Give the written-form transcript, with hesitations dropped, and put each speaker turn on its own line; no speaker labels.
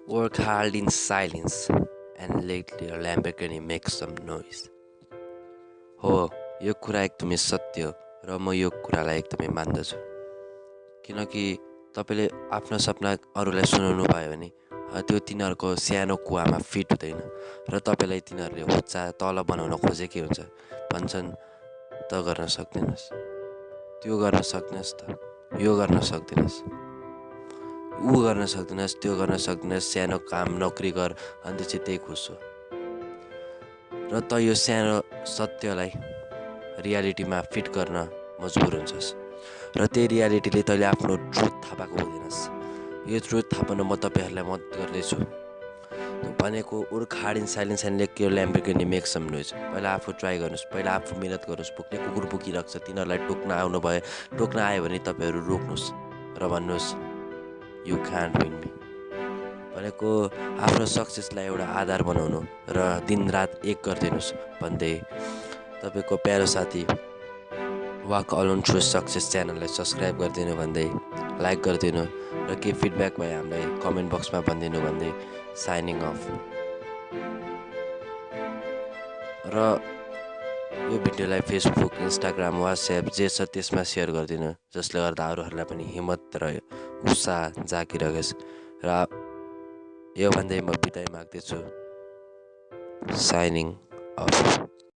Work hard in silence and let your Lamborghini make some noise. हो, यो कुरा एकदमै सत्य हो र म यो कुरालाई एकदमै मान्दछु। किनकि तपाईँले आफ्नो सपना अरूलाई सुनाउनु भयो भने त्यो तिनीहरूको सानो कुवामा फिट हुँदैन र तपाईँलाई तिनीहरूले उच्चा तल बनाउन खोजेकै हुन्छ। भन्छन् त गर्न सक्दैनस्, त्यो गर्न सक्दैनस् त, यो गर्न सक्दैनस्, ऊ गर्न सक्दैनस्, त्यो गर्न सक्दैनस्, सानो काम नोकरी गर, अन्त चाहिँ त्यही खुस हो। र त यो सानो सत्यलाई रियालिटीमा फिट गर्न मजबुर हुन्छस् र त्यही रियालिटीले तैँले आफ्नो ट्रुथ थाहा पाएको हुँदैनस्। यो ट्रुथ थाहा पाउन म तपाईँहरूलाई मद्दत गर्दैछु। भनेको work hard in silence and let your Lamborghini make some noise. पहिला आफू ट्राई गर्नुहोस्, पहिला आफू मिहिनेत गर्नुहोस्। भुक्ने कुकुर भुकिरहेको छ, तिनीहरूलाई टोक्न आयो भने तपाईँहरू रोक्नुहोस् र भन्नुहोस् यु क्यान्ट विन मी। भनेको आफ्नो सक्सेसलाई एउटा आधार बनाउनु र दिनरात एक गरिदिनुहोस् भन्दै तपाईँको प्यारो साथी वाक अलोन थ्रु सक्सेस च्यानललाई सब्सक्राइब गरिदिनु भन्दै, लाइक गरिदिनु र केही फिडब्याक भए हामीलाई कमेन्ट बक्समा भनिदिनु भन्दै साइनिङ अफ। र यो भिडियोलाई फेसबुक, इन्स्टाग्राम, वाट्सएप जे छ त्यसमा सेयर गरिदिनु, जसले गर्दा अरूहरूलाई पनि हिम्मत र उत्साह जागिरहोस्। र यो भन्दै म बिदाई माग्दैछु। Shining of.